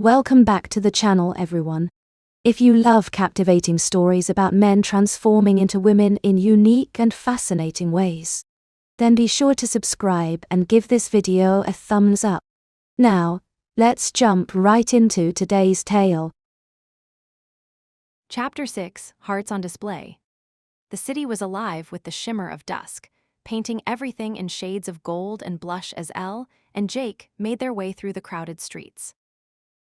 Welcome back to the channel, everyone. If you love captivating stories about men transforming into women in unique and fascinating ways, then be sure to subscribe and give this video a thumbs up. Now, let's jump right into today's tale. Chapter 6, Hearts on Display. The city was alive with the shimmer of dusk, painting everything in shades of gold and blush as Elle and Jake made their way through the crowded streets.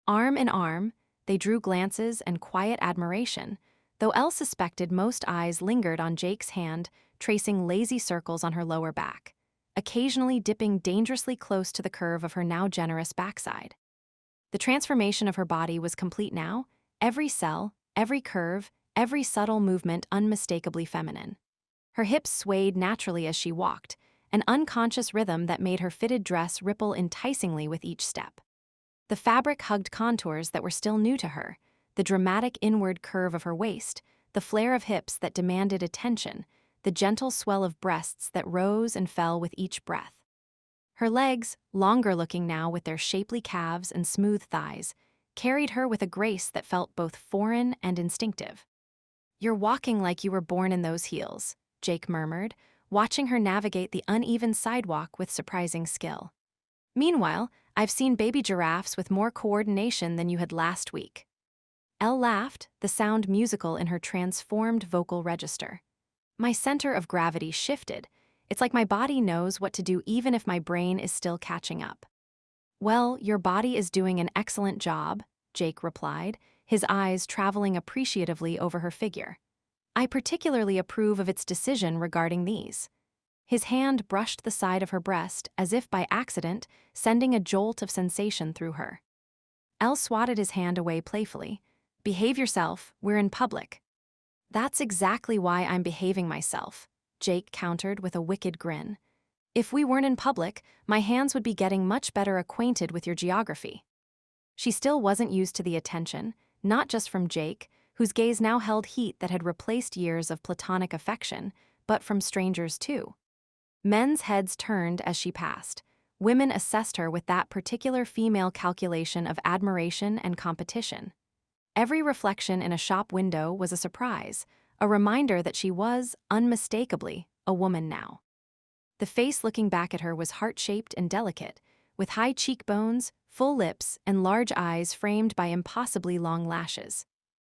Arm in arm, they drew glances and quiet admiration, though Elle suspected most eyes lingered on Jake's hand, tracing lazy circles on her lower back, occasionally dipping dangerously close to the curve of her now generous backside. The transformation of her body was complete now, every cell, every curve, every subtle movement unmistakably feminine. Her hips swayed naturally as she walked, an unconscious rhythm that made her fitted dress ripple enticingly with each step. The fabric hugged contours that were still new to her, the dramatic inward curve of her waist, the flare of hips that demanded attention, the gentle swell of breasts that rose and fell with each breath. Her legs, longer looking now with their shapely calves and smooth thighs, carried her with a grace that felt both foreign and instinctive. "You're walking like you were born in those heels," Jake murmured, watching her navigate the uneven sidewalk with surprising skill. "Meanwhile, I've seen baby giraffes with more coordination than you had last week." Elle laughed, the sound musical in her transformed vocal register. "My center of gravity shifted. It's like my body knows what to do even if my brain is still catching up." "Well, your body is doing an excellent job," Jake replied, his eyes traveling appreciatively over her figure. "I particularly approve of its decision regarding these." His hand brushed the side of her breast as if by accident, sending a jolt of sensation through her. Elle swatted his hand away playfully. "Behave yourself, we're in public." "That's exactly why I'm behaving myself," Jake countered with a wicked grin. "If we weren't in public, my hands would be getting much better acquainted with your geography." She still wasn't used to the attention, not just from Jake, whose gaze now held heat that had replaced years of platonic affection, but from strangers too. Men's heads turned as she passed. Women assessed her with that particular female calculation of admiration and competition. Every reflection in a shop window was a surprise, a reminder that she was, unmistakably, a woman now. The face looking back at her was heart-shaped and delicate, with high cheekbones, full lips, and large eyes framed by impossibly long lashes.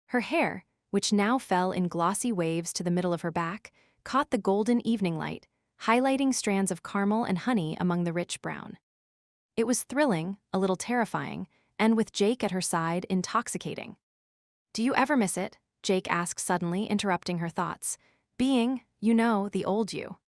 Her hair, which now fell in glossy waves to the middle of her back, caught the golden evening light, highlighting strands of caramel and honey among the rich brown. It was thrilling, a little terrifying, and with Jake at her side, intoxicating. "Do you ever miss it?" Jake asked suddenly, interrupting her thoughts. "Being, the old you."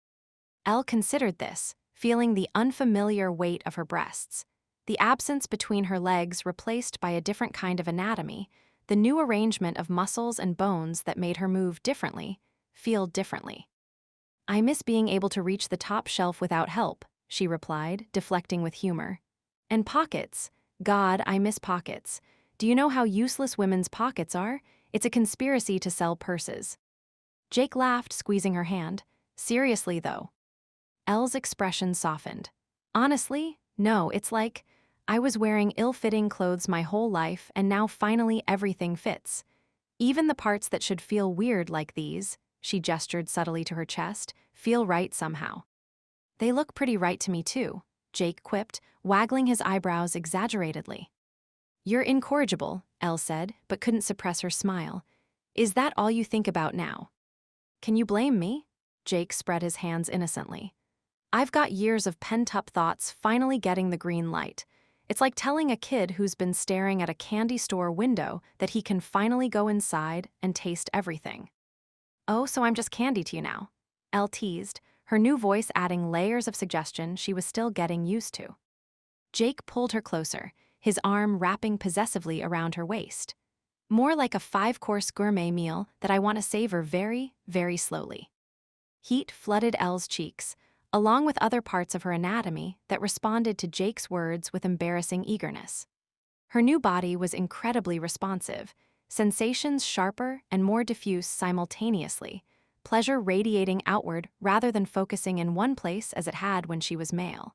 Elle considered this, feeling the unfamiliar weight of her breasts, the absence between her legs replaced by a different kind of anatomy, the new arrangement of muscles and bones that made her move differently, feel differently. "I miss being able to reach the top shelf without help," she replied, deflecting with humor. "And pockets. God, I miss pockets. Do you know how useless women's pockets are? It's a conspiracy to sell purses." Jake laughed, squeezing her hand. "Seriously, though." Elle's expression softened. "Honestly, no, it's like I was wearing ill-fitting clothes my whole life and now finally everything fits. Even the parts that should feel weird like these," she gestured subtly to her chest, "feel right somehow." "They look pretty right to me too," Jake quipped, waggling his eyebrows exaggeratedly. "You're incorrigible," Elle said, but couldn't suppress her smile. "Is that all you think about now?" "Can you blame me?" Jake spread his hands innocently. "I've got years of pent-up thoughts finally getting the green light. It's like telling a kid who's been staring at a candy store window that he can finally go inside and taste everything." "Oh, so I'm just candy to you now," Elle teased, her new voice adding layers of suggestion she was still getting used to. Jake pulled her closer, his arm wrapping possessively around her waist. "More like a 5-course gourmet meal that I want to savor very, very slowly." Heat flooded Elle's cheeks, along with other parts of her anatomy that responded to Jake's words with embarrassing eagerness. Her new body was incredibly responsive, sensations sharper and more diffuse simultaneously, pleasure radiating outward rather than focusing in one place as it had when she was male.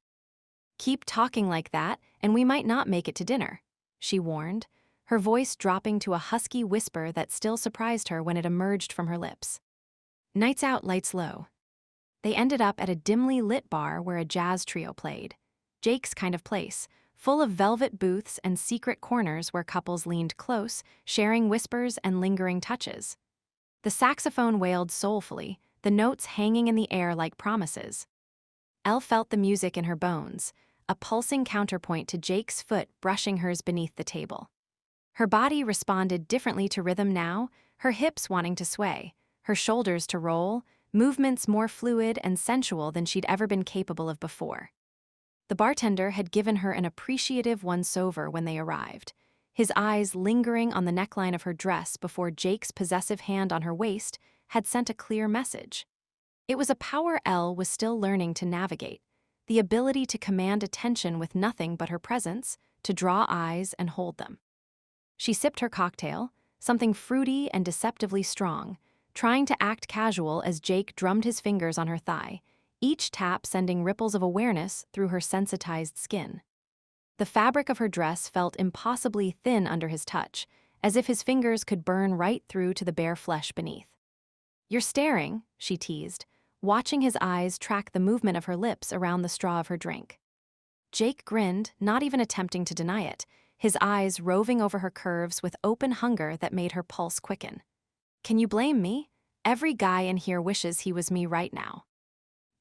"Keep talking like that, and we might not make it to dinner," she warned, her voice dropping to a husky whisper that still surprised her when it emerged from her lips. Nights out, lights low. They ended up at a dimly lit bar where a jazz trio played. Jake's kind of place, full of velvet booths and secret corners where couples leaned close, sharing whispers and lingering touches. The saxophone wailed soulfully, the notes hanging in the air like promises. Elle felt the music in her bones, a pulsing counterpoint to Jake's foot brushing hers beneath the table. Her body responded differently to rhythm now, her hips wanting to sway, her shoulders to roll, movements more fluid and sensual than she'd ever been capable of before. The bartender had given her an appreciative once-over when they arrived, his eyes lingering on the neckline of her dress before Jake's possessive hand on her waist had sent a clear message. It was a power Elle was still learning to navigate, the ability to command attention with nothing but her presence, to draw eyes and hold them. She sipped her cocktail, something fruity and deceptively strong, trying to act casual as Jake drummed his fingers on her thigh, each tap sending ripples of awareness through her sensitized skin. The fabric of her dress felt impossibly thin under his touch, as if his fingers could burn right through to the bare flesh beneath. "You're staring," she teased, watching his eyes track the movement of her lips around the straw of her drink. Jake grinned, not even attempting to deny it, his eyes roving over her curves with open hunger that made her pulse quicken. "Can you blame me? Every guy in here wishes he was me right now."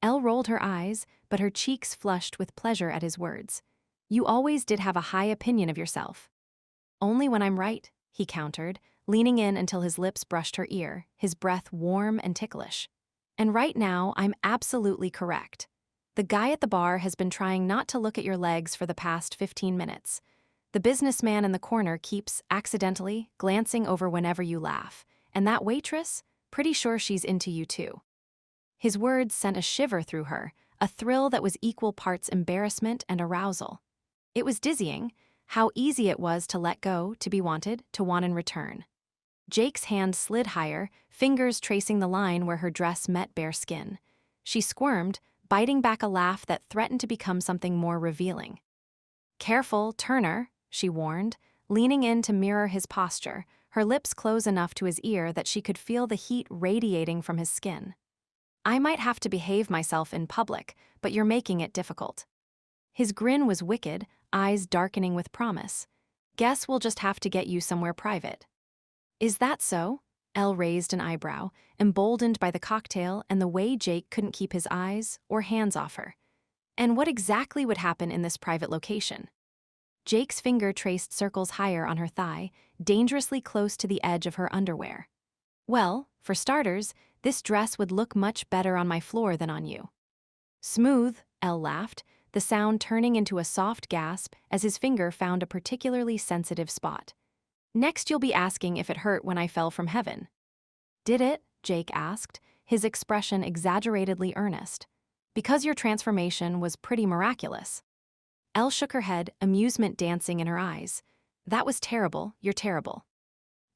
Elle rolled her eyes, but her cheeks flushed with pleasure at his words. "You always did have a high opinion of yourself." "Only when I'm right," he countered, leaning in until his lips brushed her ear, his breath warm and ticklish. "And right now, I'm absolutely correct. The guy at the bar has been trying not to look at your legs for the past 15 minutes. The businessman in the corner keeps, accidentally, glancing over whenever you laugh. And that waitress? Pretty sure she's into you too." His words sent a shiver through her, a thrill that was equal parts embarrassment and arousal. It was dizzying, how easy it was to let go, to be wanted, to want in return. Jake's hand slid higher, fingers tracing the line where her dress met bare skin. She squirmed, biting back a laugh that threatened to become something more revealing. "Careful, Turner," she warned, leaning in to mirror his posture, her lips close enough to his ear that she could feel the heat radiating from his skin. "I might have to behave myself in public, but you're making it difficult." His grin was wicked, eyes darkening with promise. "Guess we'll just have to get you somewhere private." "Is that so?" Elle raised an eyebrow, emboldened by the cocktail and the way Jake couldn't keep his eyes or hands off her. "And what exactly would happen in this private location?" Jake's finger traced circles higher on her thigh, dangerously close to the edge of her underwear. "Well, for starters, this dress would look much better on my floor than on you." "Smooth," Elle laughed, the sound turning into a soft gasp as his finger found a particularly sensitive spot. "Next you'll be asking if it hurt when I fell from heaven." "Did it?" Jake asked, his expression exaggeratedly earnest. "Because your transformation was pretty miraculous." Elle shook her head, amusement dancing in her eyes. "That was terrible, you're terrible."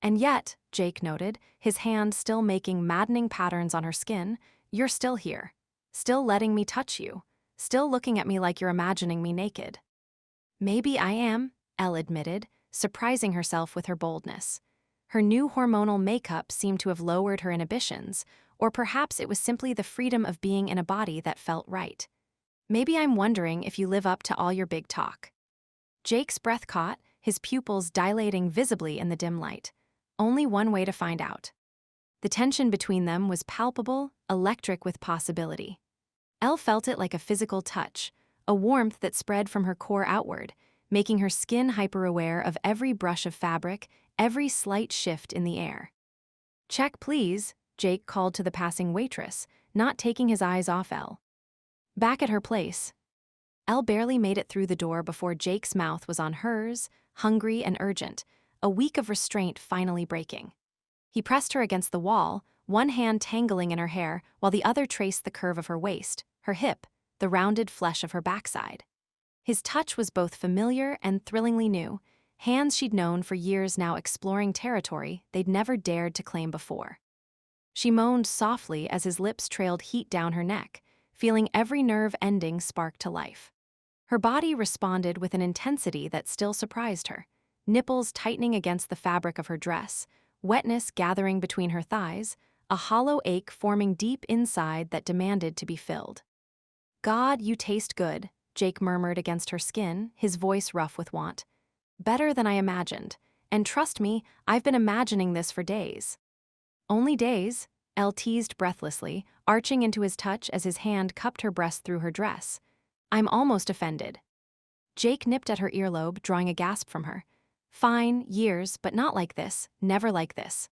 "And yet," Jake noted, his hand still making maddening patterns on her skin, "you're still here. Still letting me touch you. Still looking at me like you're imagining me naked." "Maybe I am," Elle admitted, surprising herself with her boldness. Her new hormonal makeup seemed to have lowered her inhibitions, or perhaps it was simply the freedom of being in a body that felt right. "Maybe I'm wondering if you live up to all your big talk." Jake's breath caught, his pupils dilating visibly in the dim light. Only one way to find out. The tension between them was palpable, electric with possibility. Elle felt it like a physical touch, a warmth that spread from her core outward, making her skin hyper-aware of every brush of fabric, every slight shift in the air. "Check, please," Jake called to the passing waitress, not taking his eyes off Elle. Back at her place, Elle barely made it through the door before Jake's mouth was on hers, hungry and urgent, a week of restraint finally breaking. He pressed her against the wall, one hand tangling in her hair while the other traced the curve of her waist, her hip, the rounded flesh of her backside. His touch was both familiar and thrillingly new, hands she'd known for years now exploring territory they'd never dared to claim before. She moaned softly as his lips trailed heat down her neck, feeling every nerve ending spark to life. Her body responded with an intensity that still surprised her, nipples tightening against the fabric of her dress, wetness gathering between her thighs, a hollow ache forming deep inside that demanded to be filled. "God, you taste good," Jake murmured against her skin, his voice rough with want. "Better than I imagined. And trust me, I've been imagining this for days." "Only days?" Elle teased breathlessly, arching into his touch as his hand cupped her breast through her dress. "I'm almost offended." Jake nipped at her earlobe, drawing a gasp from her. "Fine, years, but not like this, never like this."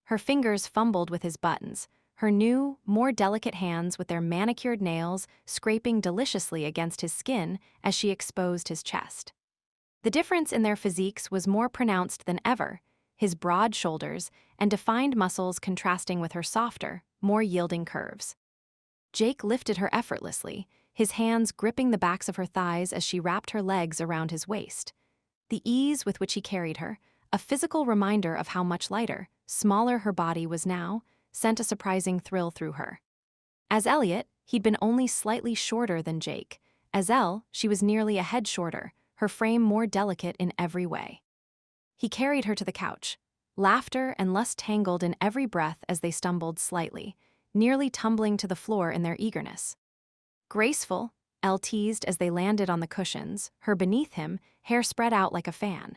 Her fingers fumbled with his buttons, her new, more delicate hands with their manicured nails scraping deliciously against his skin as she exposed his chest. The difference in their physiques was more pronounced than ever, his broad shoulders and defined muscles contrasting with her softer, more yielding curves. Jake lifted her effortlessly, his hands gripping the backs of her thighs as she wrapped her legs around his waist. The ease with which he carried her, a physical reminder of how much lighter, smaller her body was now, sent a surprising thrill through her. As Elliot, he'd been only slightly shorter than Jake. As Elle, she was nearly a head shorter, her frame more delicate in every way. He carried her to the couch, laughter and lust tangled in every breath as they stumbled slightly, nearly tumbling to the floor in their eagerness. "Graceful," Elle teased as they landed on the cushions, her beneath him, hair spread out like a fan.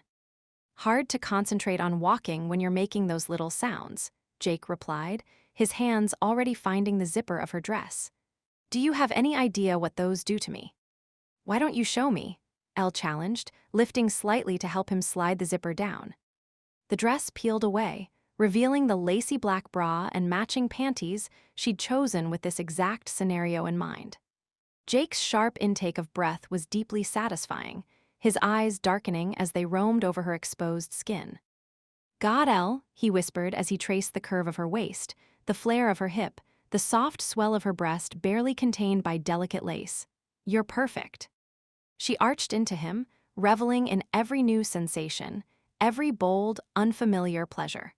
"Hard to concentrate on walking when you're making those little sounds," Jake replied, his hands already finding the zipper of her dress. "Do you have any idea what those do to me?" "Why don't you show me?" Elle challenged, lifting slightly to help him slide the zipper down. The dress peeled away, revealing the lacy black bra and matching panties she'd chosen with this exact scenario in mind. Jake's sharp intake of breath was deeply satisfying, his eyes darkening as they roamed over her exposed skin. "God, Elle," he whispered as he traced the curve of her waist, the flare of her hip, the soft swell of her breast barely contained by delicate lace. "You're perfect." She arched into him, reveling in every new sensation, every bold, unfamiliar pleasure.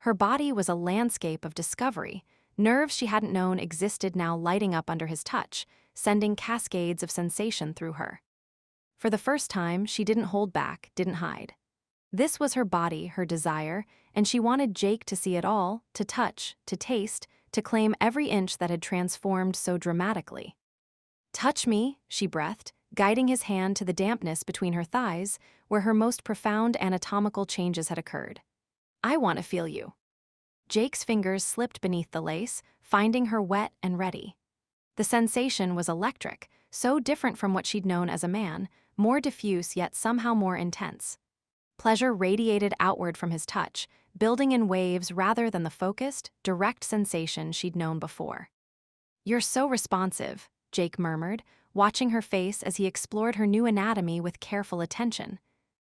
Her body was a landscape of discovery, nerves she hadn't known existed now lighting up under his touch, sending cascades of sensation through her. For the first time, she didn't hold back, didn't hide. This was her body, her desire, and she wanted Jake to see it all, to touch, to taste, to claim every inch that had transformed so dramatically. "Touch me," she breathed, guiding his hand to the dampness between her thighs, where her most profound anatomical changes had occurred. "I want to feel you." Jake's fingers slipped beneath the lace, finding her wet and ready. The sensation was electric, so different from what she'd known as a man, more diffuse yet somehow more intense. Pleasure radiated outward from his touch, building in waves rather than the focused, direct sensation she'd known before. "You're so responsive," Jake murmured, watching her face as he explored her new anatomy with careful attention.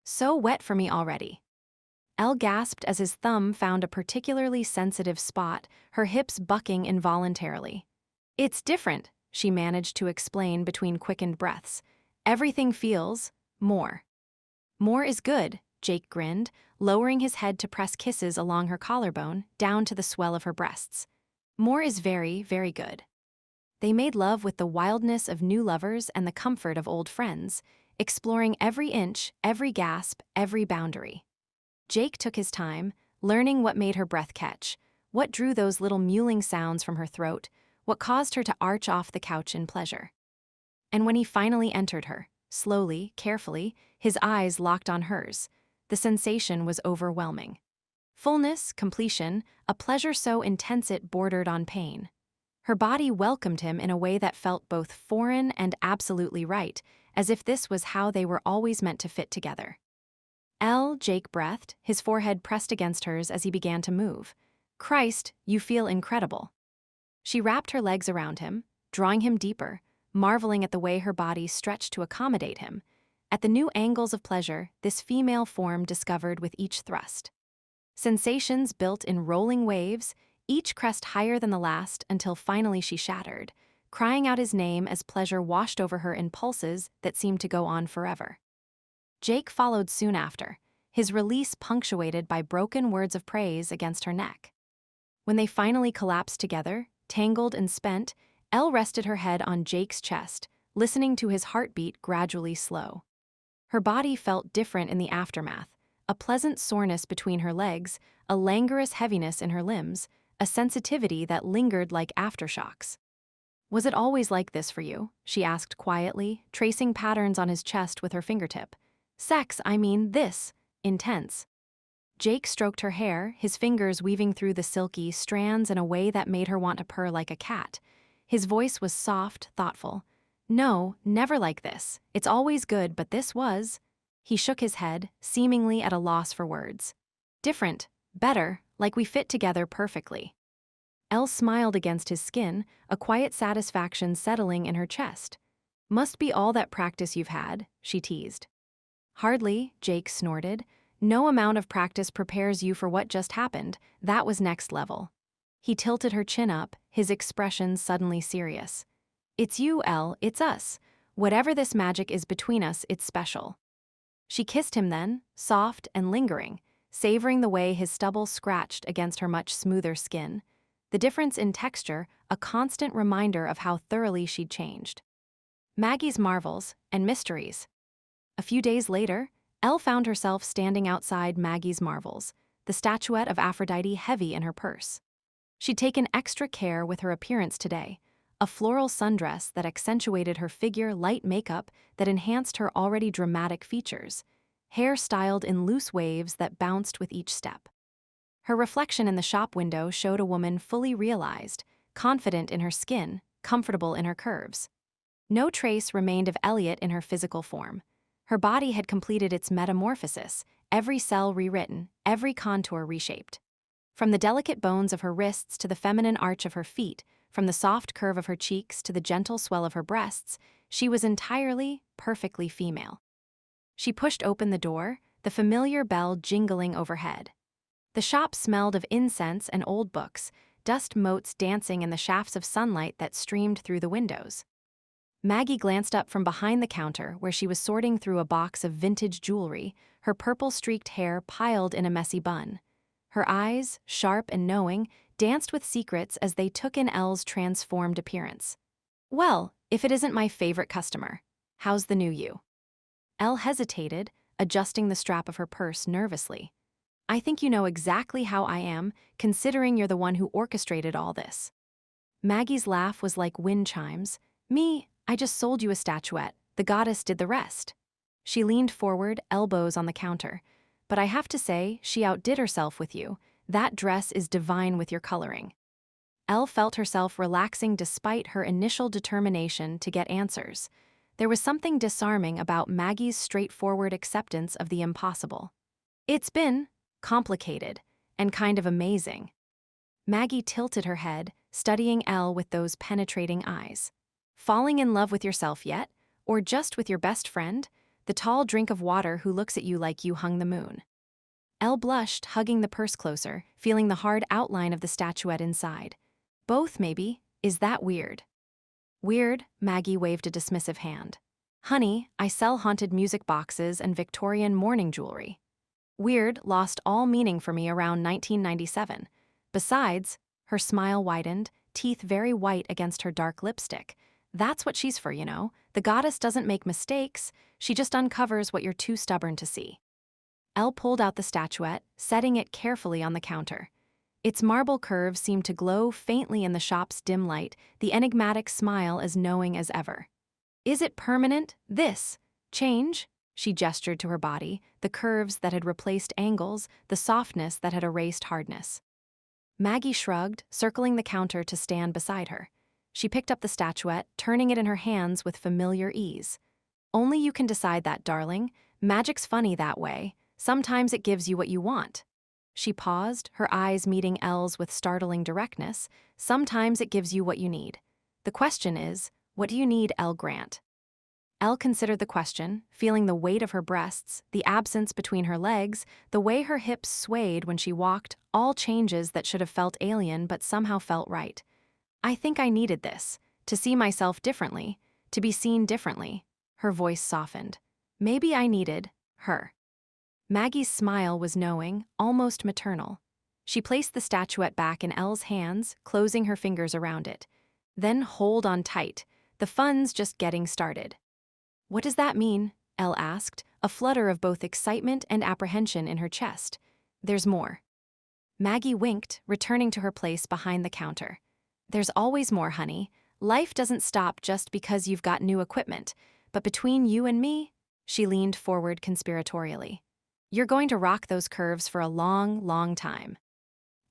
"So wet for me already." Elle gasped as his thumb found a particularly sensitive spot, her hips bucking involuntarily. "It's different," she managed to explain between quickened breaths. "Everything feels more." "More is good," Jake grinned, lowering his head to press kisses along her collarbone, down to the swell of her breasts. "More is very, very good." They made love with the wildness of new lovers and the comfort of old friends, exploring every inch, every gasp, every boundary. Jake took his time, learning what made her breath catch, what drew those little mewling sounds from her throat, what caused her to arch off the couch in pleasure. And when he finally entered her, slowly, carefully, his eyes locked on hers, the sensation was overwhelming. Fullness, completion, a pleasure so intense it bordered on pain. Her body welcomed him in a way that felt both foreign and absolutely right, as if this was how they were always meant to fit together. Jake breathed, his forehead pressed against hers as he began to move. "Christ, you feel incredible." She wrapped her legs around him, drawing him deeper, marveling at the way her body stretched to accommodate him, at the new angles of pleasure this female form discovered with each thrust. Sensations built in rolling waves, each crest higher than the last until finally she shattered, crying out his name as pleasure washed over her in pulses that seemed to go on forever. Jake followed soon after, his release punctuated by broken words of praise against her neck. When they finally collapsed together, tangled and spent, Elle rested her head on Jake's chest, listening to his heartbeat gradually slow. Her body felt different in the aftermath, a pleasant soreness between her legs, a languorous heaviness in her limbs, a sensitivity that lingered like aftershocks. "Was it always like this for you?" she asked quietly, tracing patterns on his chest with her fingertip. "Sex, I mean this. Intense." Jake stroked her hair, his fingers weaving through the silky strands in a way that made her want to purr like a cat. His voice was soft, thoughtful. "No, never like this. It's always good, but this was." He shook his head, seemingly at a loss for words. "Different, better, like we fit together perfectly." Elle smiled against his skin, a quiet satisfaction settling in her chest. "Must be all that practice you've had," she teased. "Hardly," Jake snorted. "No amount of practice prepares you for what just happened. That was next level." He tilted her chin up, his expression suddenly serious. "It's you, Elle, it's us. Whatever this magic is between us, it's special." She kissed him then, soft and lingering, savoring the way his stubble scratched against her much smoother skin. The difference in texture, a constant reminder of how thoroughly she'd changed. Maggie's marvels and mysteries. A few days later, Elle found herself standing outside Maggie's marvels, the statuette of Aphrodite heavy in her purse. She'd taken extra care with her appearance today, a floral sundress that accentuated her figure, light makeup that enhanced her already dramatic features, hair styled in loose waves that bounced with each step. Her reflection in the shop window showed a woman fully realized, confident in her skin, comfortable in her curves. No trace remained of Elliot in her physical form. Her body had completed its metamorphosis, every cell rewritten, every contour reshaped. From the delicate bones of her wrists to the feminine arch of her feet, from the soft curve of her cheeks to the gentle swell of her breasts, she was entirely, perfectly female. She pushed open the door, the familiar bell jingling overhead. The shop smelled of incense and old books, dust motes dancing in the shafts of sunlight that streamed through the windows. Maggie glanced up from behind the counter where she was sorting through a box of vintage jewelry, her purple-streaked hair piled in a messy bun. Her eyes, sharp and knowing, danced with secrets as they took in Elle's transformed appearance. "Well, if it isn't my favorite customer. How's the new you?" Elle hesitated, adjusting the strap of her purse nervously. "I think you know exactly how I am, considering you're the one who orchestrated all this." Maggie's laugh was like wind chimes. "Me, I just sold you a statuette. The goddess did the rest." She leaned forward, elbows on the counter. "But I have to say, she outdid herself with you. That dress is divine with your coloring." Elle felt herself relaxing despite her initial determination to get answers. There was something disarming about Maggie's straightforward acceptance of the impossible. "It's been complicated and kind of amazing." Maggie tilted her head, studying Elle with those penetrating eyes. "Falling in love with yourself yet? Or just with your best friend? The tall drink of water who looks at you like you hung the moon?" Elle blushed, hugging the purse closer, feeling the hard outline of the statuette inside. "Both, maybe. Is that weird?" "Weird," Maggie waved a dismissive hand. "Honey, I sell haunted music boxes and Victorian mourning jewelry." "Weird" lost all meaning for me around 1997. Besides, her smile widened, teeth very white against her dark lipstick. "That's what she's for, you know. The goddess doesn't make mistakes, she just uncovers what you're too stubborn to see." Elle pulled out the statuette, setting it carefully on the counter. Its marble curves seemed to glow faintly in the shop's dim light, the enigmatic smile as knowing as ever. "Is it permanent, this change?" She gestured to her body, the curves that had replaced angles, the softness that had erased hardness. Maggie shrugged, circling the counter to stand beside her. She picked up the statuette, turning it in her hands with familiar ease. "Only you can decide that, darling. Magic's funny that way. Sometimes it gives you what you want." She paused, her eyes meeting Elle's with startling directness. "Sometimes it gives you what you need. The question is, what do you need, Elle Grant?" Elle considered the question, feeling the weight of her breasts, the absence between her legs, the way her hips swayed when she walked, all changes that should have felt alien but somehow felt right. "I think I needed this, to see myself differently, to be seen differently." Her voice softened. "Maybe I needed her." Maggie's smile was knowing, almost maternal. She placed the statuette back in Elle's hands, closing her fingers around it. "Then hold on tight. The fun's just getting started." "What does that mean?" Elle asked, a flutter of both excitement and apprehension in her chest. There's more. Maggie winked, returning to her place behind the counter. There's always more, honey. Life doesn't stop just because you've got new equipment. But between you and me, she leaned forward conspiratorially, you're going to rock those curves for a long, long time.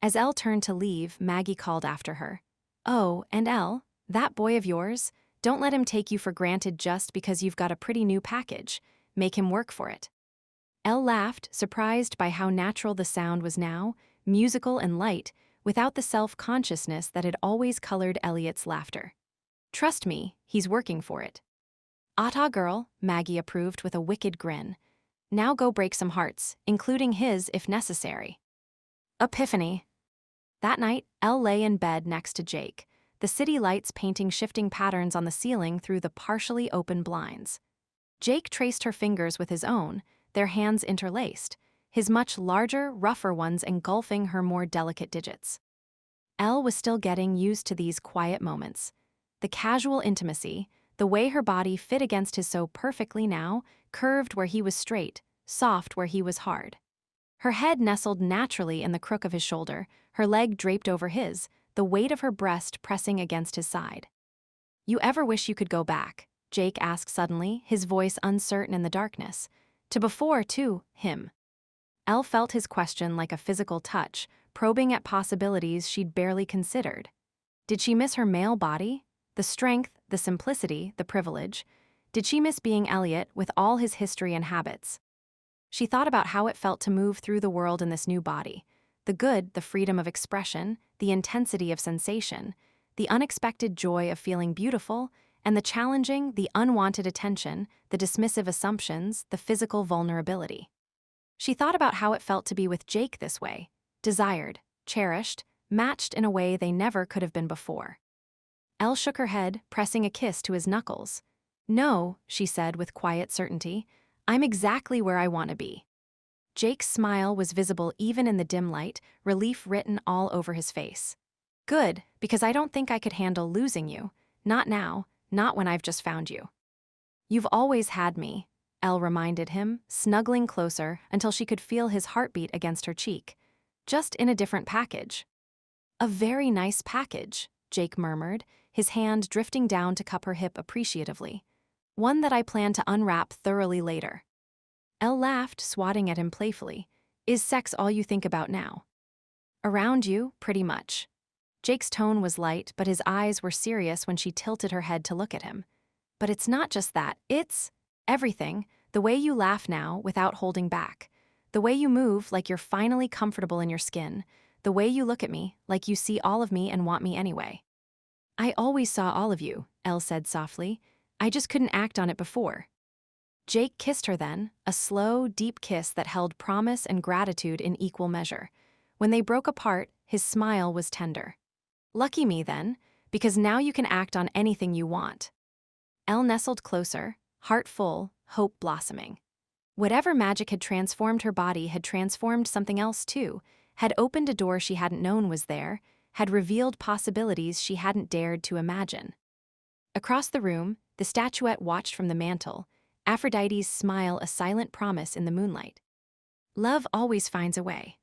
As Elle turned to leave, Maggie called after her. Oh, and Elle, that boy of yours, don't let him take you for granted just because you've got a pretty new package. Make him work for it. Elle laughed, surprised by how natural the sound was now, musical and light, without the self-consciousness that had always colored Elliot's laughter. Trust me, he's working for it. "Ata girl," Maggie approved with a wicked grin. Now go break some hearts, including his if necessary. Epiphany. That night, Elle lay in bed next to Jake, the city lights painting shifting patterns on the ceiling through the partially open blinds. Jake traced her fingers with his own, their hands interlaced, his much larger, rougher ones engulfing her more delicate digits. Elle was still getting used to these quiet moments. The casual intimacy, the way her body fit against his so perfectly now, curved where he was straight, soft where he was hard. Her head nestled naturally in the crook of his shoulder, her leg draped over his, the weight of her breast pressing against his side. You ever wish you could go back? Jake asked suddenly, his voice uncertain in the darkness. To before, too, him. Elle felt his question like a physical touch, probing at possibilities she'd barely considered. Did she miss her male body? The strength, the simplicity, the privilege. Did she miss being Elliot with all his history and habits? She thought about how it felt to move through the world in this new body. The good, the freedom of expression, the intensity of sensation, the unexpected joy of feeling beautiful, and the challenging, the unwanted attention, the dismissive assumptions, the physical vulnerability. She thought about how it felt to be with Jake this way, desired, cherished, matched in a way they never could have been before. Elle shook her head, pressing a kiss to his knuckles. No, she said with quiet certainty, I'm exactly where I want to be. Jake's smile was visible even in the dim light, relief written all over his face. Good, because I don't think I could handle losing you. Not now, not when I've just found you. You've always had me, Elle reminded him, snuggling closer until she could feel his heartbeat against her cheek. Just in a different package. A very nice package, Jake murmured, his hand drifting down to cup her hip appreciatively. One that I plan to unwrap thoroughly later. Elle laughed, swatting at him playfully. Is sex all you think about now? Around you, pretty much. Jake's tone was light, but his eyes were serious when she tilted her head to look at him. But it's not just that, it's everything, the way you laugh now without holding back. The way you move like you're finally comfortable in your skin. The way you look at me like you see all of me and want me anyway. I always saw all of you, Elle said softly. I just couldn't act on it before. Jake kissed her then, a slow, deep kiss that held promise and gratitude in equal measure. When they broke apart, his smile was tender. Lucky me then, because now you can act on anything you want. Elle nestled closer, heart full, hope blossoming. Whatever magic had transformed her body had transformed something else too, had opened a door she hadn't known was there, had revealed possibilities she hadn't dared to imagine. Across the room, the statuette watched from the mantel, Aphrodite's smile a silent promise in the moonlight. Love always finds a way.